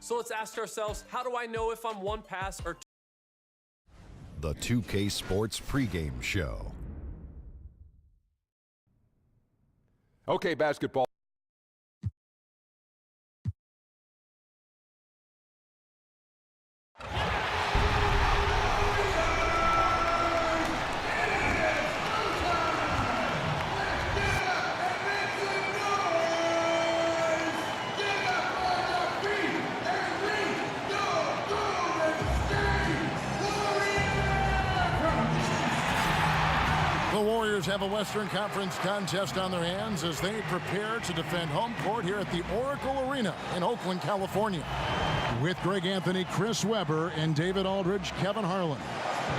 So let's ask ourselves, how do I know if I'm one pass or two? The 2K Sports pregame show. Okay, basketball. The Warriors have a Western Conference contest on their hands as they prepare to defend home court here at the Oracle Arena in Oakland, California. With Greg Anthony, Chris Webber, and David Aldridge, Kevin Harlan.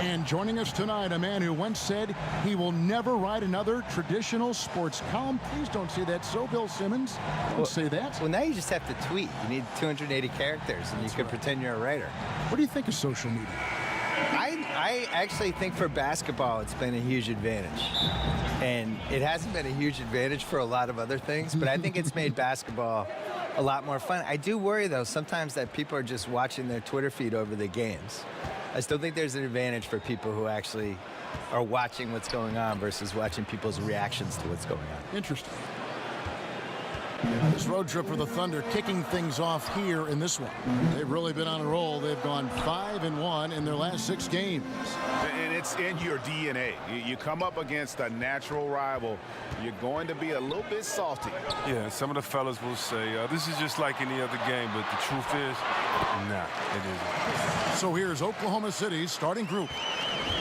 And joining us tonight, a man who once said he will never write another traditional sports column. Please don't say that. So, Bill Simmons, don't say that. Well, now you just have to tweet. You need 280 characters, and you can pretend you're a writer. What do you think of social media? I actually think for basketball it's been a huge advantage. And it hasn't been a huge advantage for a lot of other things, but I think it's made basketball a lot more fun. I do worry, though, sometimes that people are just watching their Twitter feed over the games. I still think there's an advantage for people who actually are watching what's going on versus watching people's reactions to what's going on. Interesting. This road trip for the Thunder kicking things off here in this one. They've really been on a roll. They've gone 5-1 in their last 6 games. And it's in your DNA. You come up against a natural rival, you're going to be a little bit salty. Yeah, some of the fellas will say, this is just like any other game, but the truth is, nah, it isn't. So here's Oklahoma City's starting group.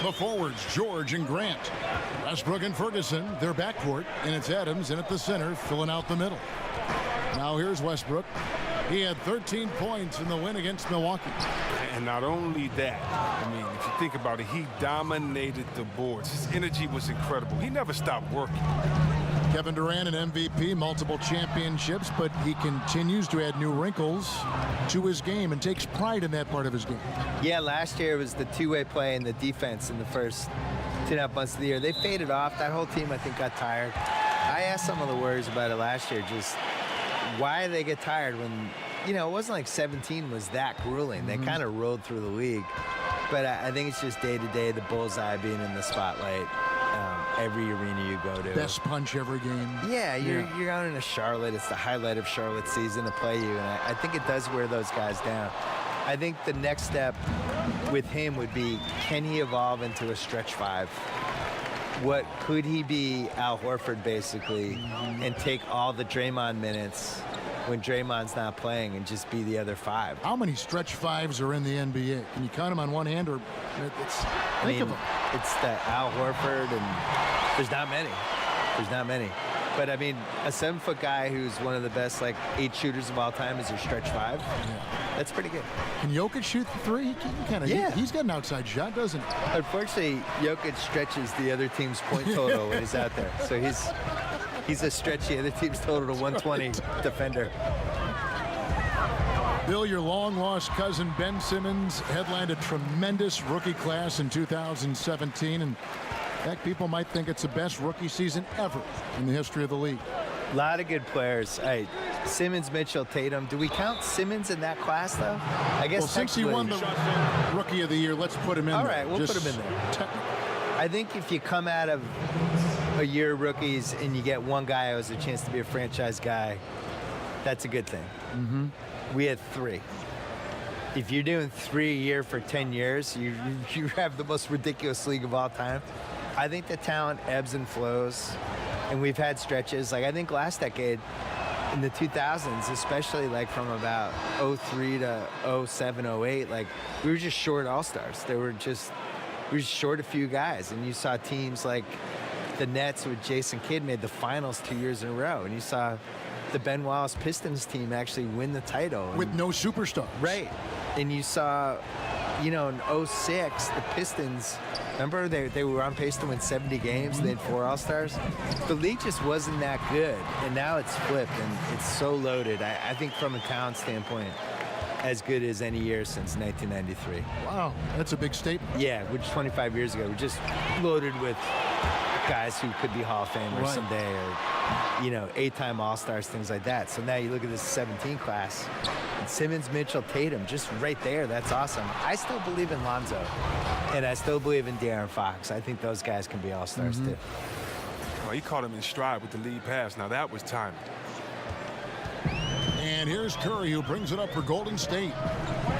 The forwards, George and Grant. Westbrook and Ferguson, their backcourt, and it's Adams in at the center, filling out the middle. Now here's Westbrook. He had 13 points in the win against Milwaukee. And not only that, I mean, if you think about it, he dominated the boards. His energy was incredible. He never stopped working. Kevin Durant, an MVP, multiple championships, but he continues to add new wrinkles to his game and takes pride in that part of his game. Yeah, last year was the two-way play and the defense in the first 2.5 months of the year. They faded off. That whole team, I think, got tired. I asked some of the Warriors about it last year, just why they get tired when, you know, it wasn't like 17 was that grueling. They kind of rolled through the league. But I think it's just day-to-day, the bullseye being in the spotlight. Every arena you go to. Best punch every game. Yeah, you're out in Charlotte. It's the highlight of Charlotte's season to play you, and I think it does wear those guys down. I think the next step with him would be, can he evolve into a stretch 5? What could he be, Al Horford basically, and take all the Draymond minutes when Draymond's not playing and just be the other 5? How many stretch 5s are in the NBA? Can you count them on one hand, or think of them? It's the Al Horford, and there's not many. There's not many. But, I mean, a 7-foot guy who's one of the best, 8 shooters of all time is your stretch 5. Yeah. That's pretty good. Can Jokic shoot the 3? He kind of. Yeah. He's got an outside shot, doesn't he? Unfortunately, Jokic stretches the other team's point total when he's out there. So he's a stretch the other team's total to 120 defender. Bill, your long-lost cousin Ben Simmons headlined a tremendous rookie class in 2017. And in fact, people might think it's the best rookie season ever in the history of the league. A lot of good players. Simmons, Mitchell, Tatum. Do we count Simmons in that class, though? I guess. Well, since he won the Rookie of the Year, let's put him in there. All right, we'll put him in there. I think if you come out of a year of rookies and you get one guy who has a chance to be a franchise guy, that's a good thing. Mm-hmm. We had 3. If you're doing 3 a year for 10 years, you have the most ridiculous league of all time. I think the talent ebbs and flows, and we've had stretches. I think last decade, in the 2000s, especially from about 03 to 07, 08, we were just short all-stars. We were just short a few guys, and you saw teams like the Nets with Jason Kidd made the finals 2 years in a row, and you saw the Ben Wallace Pistons team actually win the title. With no superstars. Right. And you saw, in 06, the Pistons, remember they were on pace to win 70 games. They had 4 All-Stars. The league just wasn't that good, and now it's flipped, and it's so loaded. I think from a talent standpoint, as good as any year since 1993. Wow, that's a big statement. Yeah, which 25 years ago, we're just loaded with guys who could be Hall of Famers Right. someday, or, you know, 8-time All-Stars, things like that. So now you look at this 17 class, and Simmons, Mitchell, Tatum, just right there. That's awesome. I still believe in Lonzo, and I still believe in De'Aaron Fox. I think those guys can be All-Stars too. Oh, he caught him in stride with the lead pass. Now that was timing. And here's Curry, who brings it up for Golden State.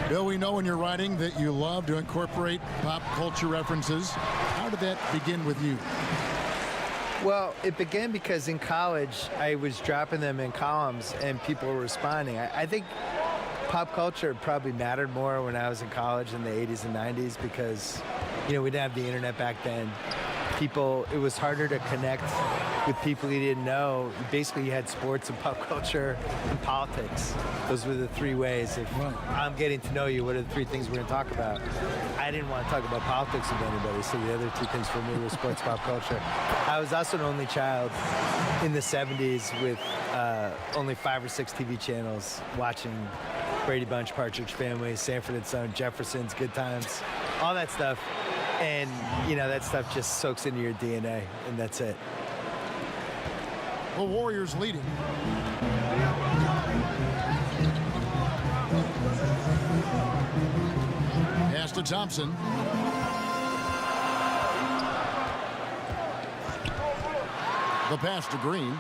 Bill, we know in your writing that you love to incorporate pop culture references. How did that begin with you? Well, it began because in college, I was dropping them in columns and people were responding. I think pop culture probably mattered more when I was in college in the 80s and 90s because, you know, we didn't have the internet back then. It was harder to connect with people you didn't know. Basically, you had sports and pop culture and politics. Those were the three ways. If I'm getting to know you, what are the three things we're going to talk about? I didn't want to talk about politics with anybody, so the other two things for me were sports, pop culture. I was also an only child in the 70s with only 5 or 6 TV channels watching Brady Bunch, Partridge Family, Sanford and Son, Jefferson's, Good Times, all that stuff. And, you know, that stuff just soaks into your DNA, and that's it. The Warriors leading. Pass to Thompson. The pass to Green.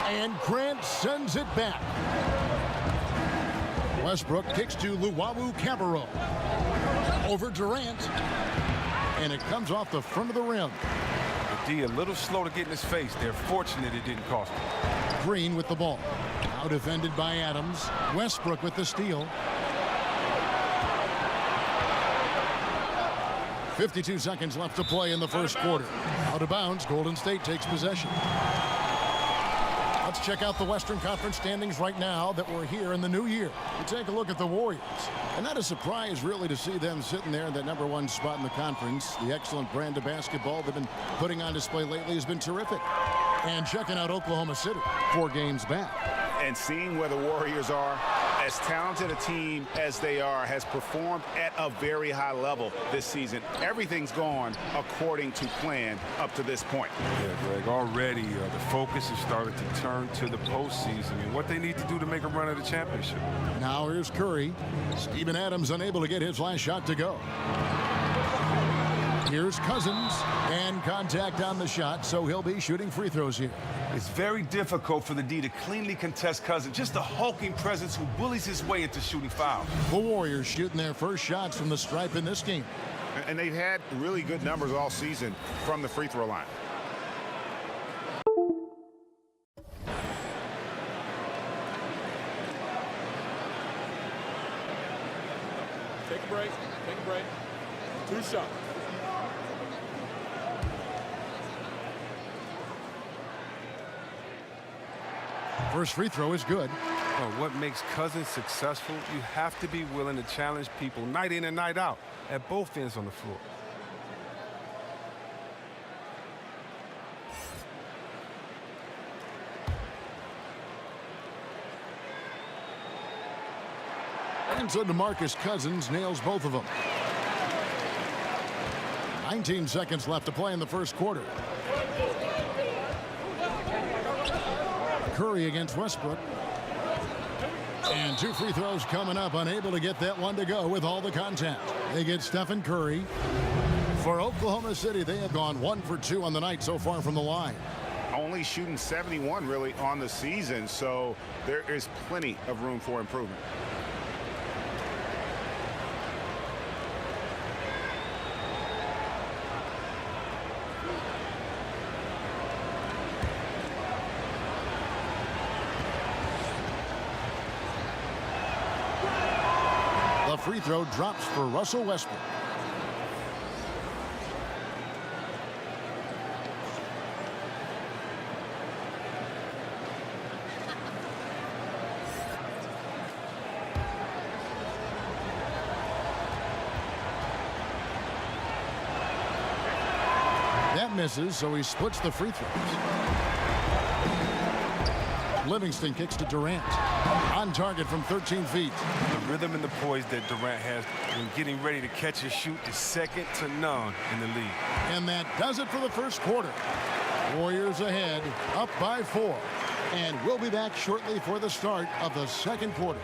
And Grant sends it back. Westbrook kicks to Luwawu Cabarro. Over Durant. And it comes off the front of the rim. The D a little slow to get in his face. They're fortunate it didn't cost him. Green with the ball. Now defended by Adams. Westbrook with the steal. 52 seconds left to play in the first quarter. Out of bounds, Golden State takes possession. Let's check out the Western Conference standings right now that we're here in the new year. We take a look at the Warriors. And not a surprise, really, to see them sitting there in that #1 spot in the conference. The excellent brand of basketball they've been putting on display lately has been terrific. And checking out Oklahoma City, 4 games back. And seeing where the Warriors are, as talented a team as they are, has performed at a very high level this season. Everything's gone according to plan up to this point. Yeah, Greg, already the focus has started to turn to the postseason and what they need to do to make a run at the championship. Now here's Curry. Steven Adams unable to get his last shot to go. Here's Cousins, and contact on the shot, so he'll be shooting free throws here. It's very difficult for the D to cleanly contest Cousins, just a hulking presence who bullies his way into shooting fouls. The Warriors shooting their first shots from the stripe in this game. And they've had really good numbers all season from the free throw line. Take a break. Take a break. 2 shots. First free throw is good. Well, what makes Cousins successful, you have to be willing to challenge people night in and night out at both ends on the floor. And so DeMarcus Cousins nails both of them. 19 seconds left to play in the first quarter. Curry against Westbrook. And 2 free throws coming up, unable to get that one to go with all the contact. They get Stephen Curry. For Oklahoma City, they have gone 1 for 2 on the night so far from the line. Only shooting 71 really on the season, so there is plenty of room for improvement. The free throw drops for Russell Westbrook. That misses, so he splits the free throws. Livingston kicks to Durant. On target from 13 feet. The rhythm and the poise that Durant has when getting ready to catch and shoot is second to none in the league. And that does it for the first quarter. Warriors ahead, up by 4. And we'll be back shortly for the start of the second quarter.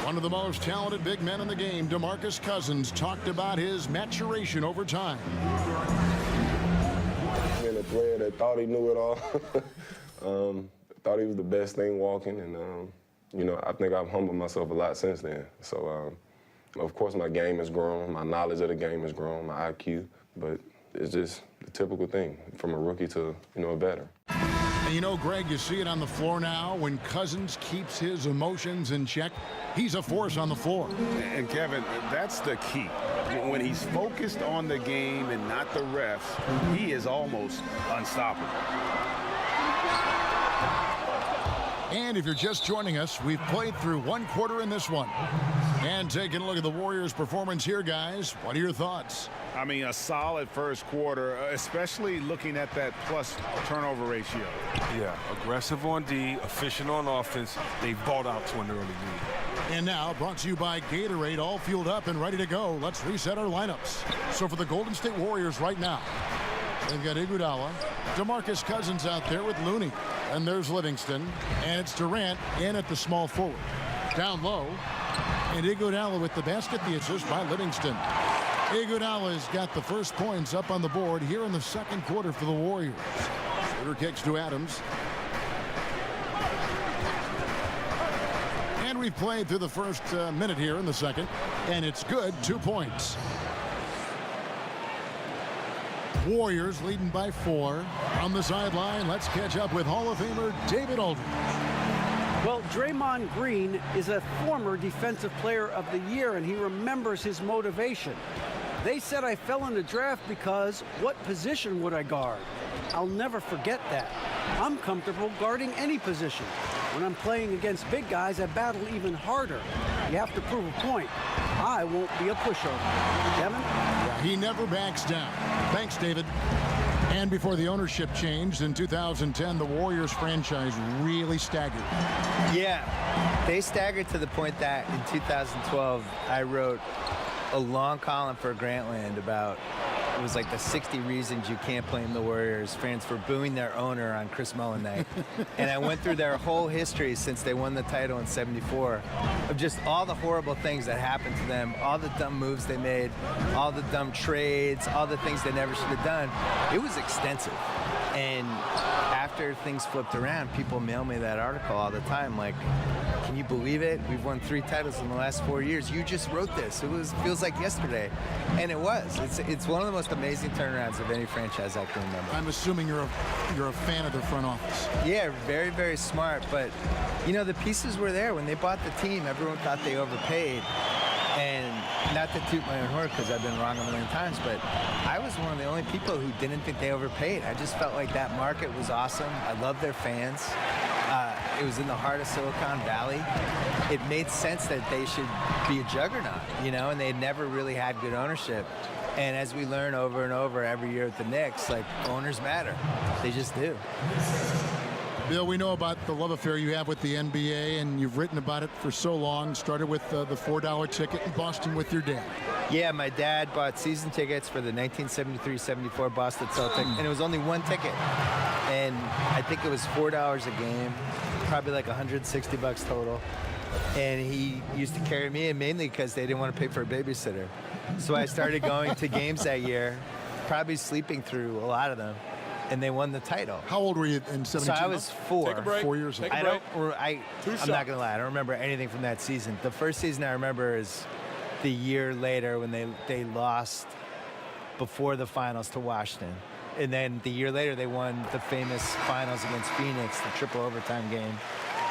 One of the most talented big men in the game, DeMarcus Cousins, talked about his maturation over time. Being a player that thought he knew it all, thought he was the best thing walking, and you know, I think I've humbled myself a lot since then. So, of course, my game has grown, my knowledge of the game has grown, my IQ, but it's just the typical thing from a rookie to, you know, a veteran. And you know, Greg, you see it on the floor now. When Cousins keeps his emotions in check, he's a force on the floor. And Kevin, that's the key. When he's focused on the game and not the refs, he is almost unstoppable. And if you're just joining us, we've played through one quarter in this one. And taking a look at the Warriors' performance here, guys, what are your thoughts? I mean, a solid first quarter, especially looking at that plus turnover ratio. Yeah, aggressive on D, efficient on offense. They balled out to an early lead. And now, brought to you by Gatorade, all fueled up and ready to go. Let's reset our lineups. So for the Golden State Warriors right now, they've got Iguodala, DeMarcus Cousins out there with Looney. And there's Livingston. And it's Durant in at the small forward. Down low. And Iguodala with the basket, the assist by Livingston. Iguodala's got the first points up on the board here in the second quarter for the Warriors. Shooter kicks to Adams. And we've played through the first minute here in the second. And it's good, 2 points. Warriors leading by 4. On the sideline, let's catch up with Hall of Famer David Aldridge. Well, Draymond Green is a former Defensive Player of the Year, and he remembers his motivation. They said I fell in the draft because what position would I guard? I'll never forget that. I'm comfortable guarding any position. When I'm playing against big guys, I battle even harder. You have to prove a point. I won't be a pushover. Kevin? Yeah, he never backs down. Thanks, David. And before the ownership changed in 2010, the Warriors franchise really staggered. Yeah, they staggered to the point that in 2012, I wrote a long column for Grantland about, it was like the 60 reasons you can't blame the Warriors fans for booing their owner on Chris Mullin night. And I went through their whole history since they won the title in '74 of just all the horrible things that happened to them, all the dumb moves they made, all the dumb trades, all the things they never should have done. It was extensive. And after things flipped around, people mail me that article all the time, like, can you believe it? We've won 3 titles in the last 4 years. You just wrote this. It feels like yesterday. And it was. It's one of the most amazing turnarounds of any franchise I can remember. I'm assuming you're a fan of their front office. Yeah, very, very smart. But, you know, the pieces were there. When they bought the team, everyone thought they overpaid. And not to toot my own horn because I've been wrong a million times, but I was one of the only people who didn't think they overpaid. I just felt like that market was awesome. I love their fans. It was in the heart of Silicon Valley. It made sense that they should be a juggernaut, you know, and they had never really had good ownership. And as we learn over and over every year at the Knicks, like, owners matter. They just do. Bill, we know about the love affair you have with the NBA, and you've written about it for so long. Started with the $4 ticket in Boston with your dad. Yeah, my dad bought season tickets for the 1973-74 Boston Celtics, and it was only one ticket. And I think it was $4 a game, probably like $160 total. And he used to carry me in mainly because they didn't want to pay for a babysitter. So I started going to games that year, probably sleeping through a lot of them. And they won the title. How old were you in 72? So I was 4. Take a break. 4 years old. Take a break. I'm not going to lie. I don't remember anything from that season. The first season I remember is the year later when they lost before the finals to Washington. And then the year later they won the famous finals against Phoenix, the triple overtime game.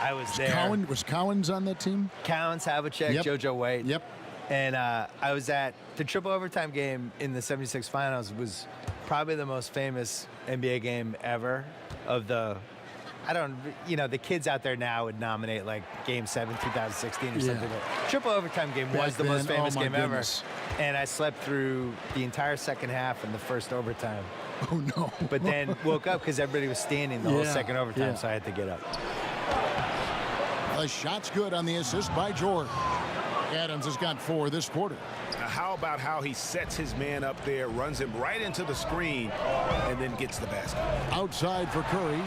I was there. Was Cowens on that team? Cowens, Havlicek, Yep. JoJo White. Yep. And I was at the triple overtime game in the 76 finals was probably the most famous NBA game ever of the, the kids out there now would nominate like Game 7, 2016 or something. Triple overtime game was the most famous game ever. And I slept through the entire second half and the first overtime. Oh, no. But then woke up because everybody was standing the whole second overtime, so I had to get up. The shot's good on the assist by George. Adams has got 4 this quarter. Now, how about how he sets his man up there, runs him right into the screen, and then gets the basket. Outside for Curry.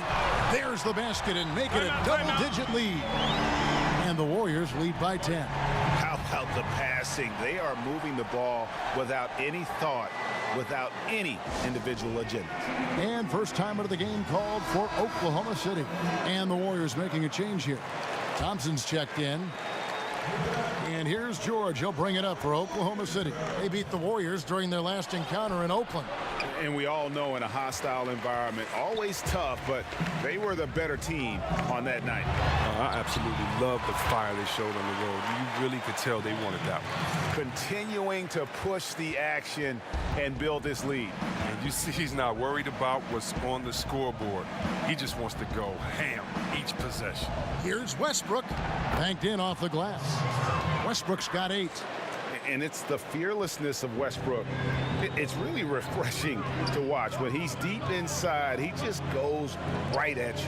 There's the basket and make it a double-digit lead. And the Warriors lead by 10. How about the passing? They are moving the ball without any thought, without any individual agenda. And first time out of the game called for Oklahoma City. And the Warriors making a change here. Thompson's checked in. And here's George. He'll bring it up for Oklahoma City. They beat the Warriors during their last encounter in Oakland. And we all know in a hostile environment, always tough, but they were the better team on that night. I absolutely love the fire they showed on the road. You really could tell they wanted that one. Continuing to push the action and build this lead. And you see he's not worried about what's on the scoreboard. He just wants to go ham each possession. Here's Westbrook. Banked in off the glass. Westbrook's got 8. And it's the fearlessness of Westbrook. It's really refreshing to watch. When he's deep inside, he just goes right at you.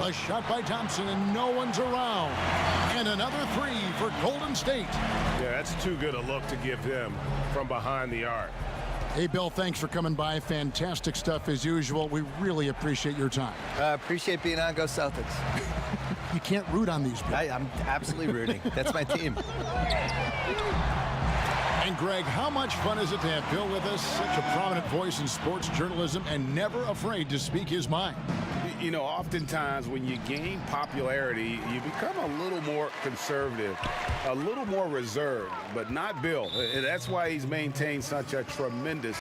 A shot by Thompson, and no one's around. And another 3 for Golden State. Yeah, that's too good a look to give them from behind the arc. Hey, Bill, thanks for coming by. Fantastic stuff as usual. We really appreciate your time. Appreciate being on. Go Celtics. You can't root on these people. I'm absolutely rooting. That's my team. And, Greg, how much fun is it to have Bill with us? Such a prominent voice in sports journalism and never afraid to speak his mind. You know, oftentimes when you gain popularity, you become a little more conservative, a little more reserved, but not Bill. And that's why he's maintained such a tremendous